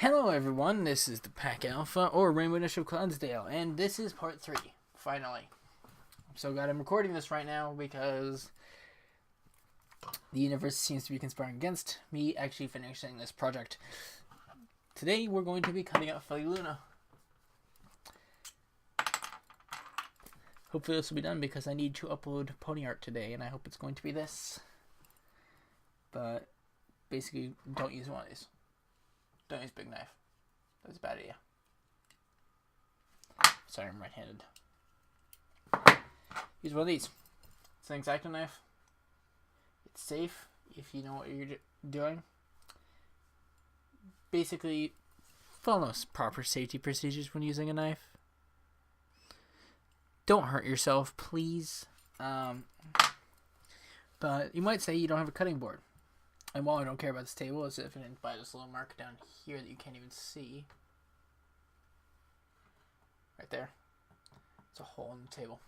Hello everyone, this is the Pack Alpha, or Rainbow Dash of Cloudsdale, and this is part 3, finally. I'm so glad I'm recording this right now, because the universe seems to be conspiring against me actually finishing this project. Today we're going to be cutting out Philly Luna. Hopefully this will be done, because I need to upload pony art today, and I hope it's going to be this. But basically, don't use one of these. Don't use big knife. That's a bad idea. Sorry, I'm right-handed. Use one of these. It's an X-Acto knife. It's safe if you know what you're doing. Basically, follow proper safety procedures when using a knife. Don't hurt yourself, please. But you might say you don't have a cutting board. And while I don't care about this table, it's evident by this little mark down here that you can't even see. Right there. It's a hole in the table.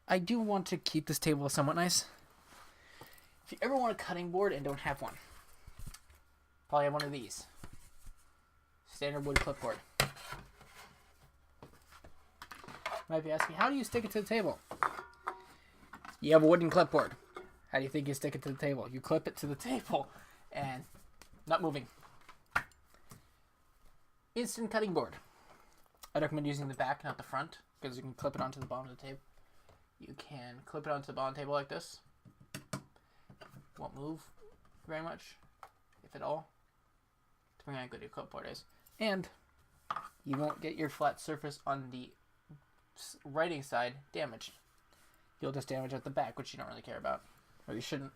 I do want to keep this table somewhat nice. If you ever want a cutting board and don't have one, probably have one of these. Standard wood clipboard. You might be asking, how do you stick it to the table? You have a wooden clipboard. How do you think you stick it to the table? You clip it to the table and not moving. Instant cutting board. I recommend using the back, not the front, because you can clip it onto the bottom of the table. You can clip it onto the bottom of the table like this. Won't move very much, if at all, depending on how good your clipboard is. And you won't get your flat surface on the writing side damaged. You'll just damage at the back, which you don't really care about. Or you shouldn't.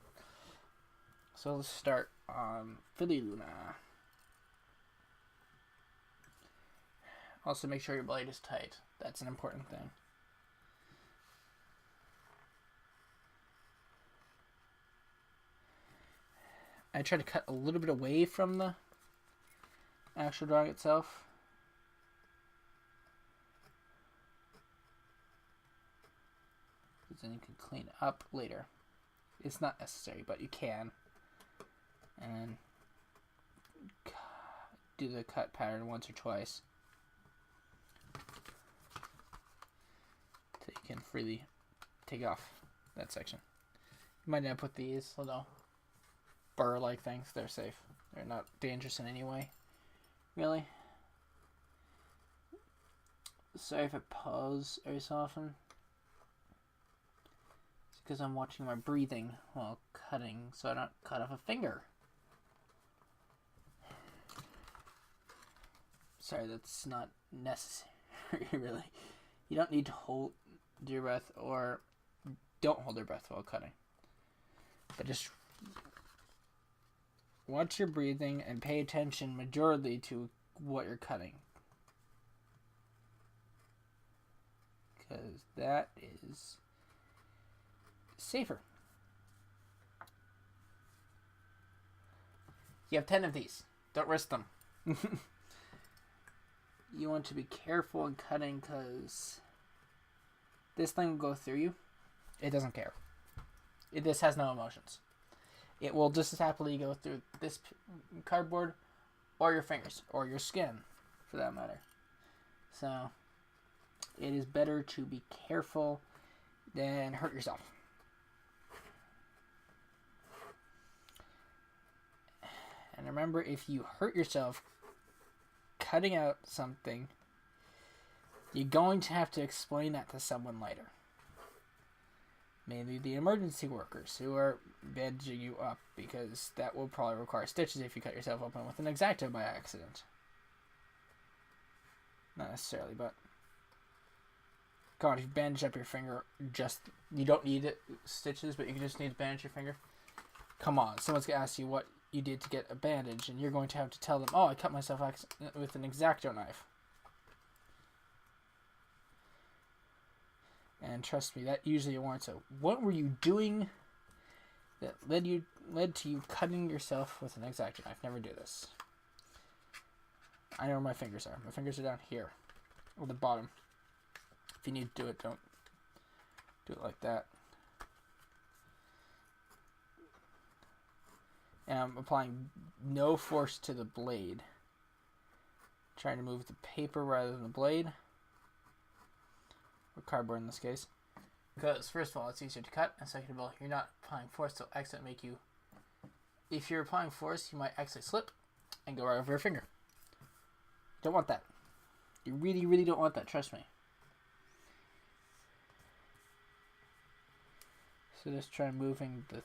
So let's start on Philly Luna. Also make sure your blade is tight. That's an important thing. I try to cut a little bit away from the actual drawing itself. Then you can clean up later. It's not necessary, but you can. And do the cut pattern once or twice, so you can freely take off that section. You might not put these little burr-like things. They're safe. They're not dangerous in any way, really. Sorry if I pause every so often. Because I'm watching my breathing while cutting, so I don't cut off a finger. Sorry, that's not necessary, really. You don't need to hold your breath, or don't hold your breath while cutting. But just watch your breathing and pay attention majorly to what you're cutting. Because that is safer. You have 10 of these. Don't risk them. You want to be careful in cutting, because this thing will go through you. It doesn't care. This has no emotions. It will just as happily go through this cardboard, or your fingers, or your skin, for that matter. So it is better to be careful than hurt yourself. And remember, if you hurt yourself cutting out something, you're going to have to explain that to someone later. Mainly the emergency workers who are bandaging you up, because that will probably require stitches if you cut yourself open with an X-Acto by accident. Not necessarily, but God, if you bandage up your finger, you don't need stitches, but you just need to bandage your finger. Come on, someone's going to ask you what you did to get a bandage, and you're going to have to tell them, oh, I cut myself with an X-Acto knife. And trust me, that usually warrants a, what were you doing that led to you cutting yourself with an X-Acto knife? Never do this. I know where my fingers are. My fingers are down here, on the bottom. If you need to do it, don't do it like that. And I'm applying no force to the blade. Trying to move the paper rather than the blade. Or cardboard in this case. Because first of all, it's easier to cut, and second of all, you're not applying force to accidentally make you... If you're applying force, you might actually slip and go right over your finger. Don't want that. You really, really don't want that, trust me. So just try moving the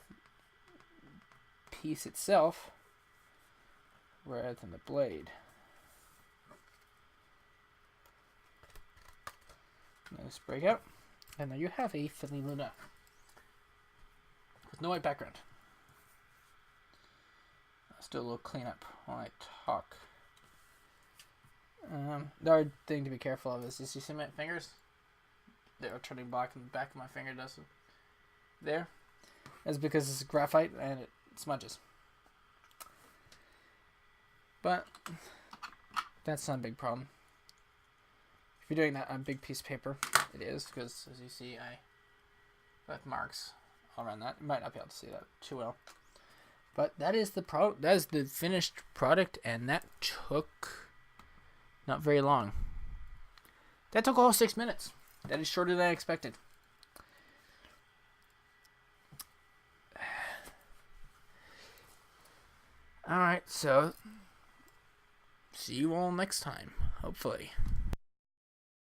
piece itself rather than the blade. Nice breakout. And there you have a Finley Luna with no white background. Let's do a little cleanup while I talk. The other thing to be careful of is you see my fingers? They're turning black and the back of my finger does it. There. That's because it's graphite and it smudges. But that's not a big problem. If you're doing that on a big piece of paper, it is, because as you see, I left marks all around that. You might not be able to see that too well. But that is the that is the finished product, and that took not very long. That took all 6 minutes. That is shorter than I expected. Alright, so see you all next time, hopefully.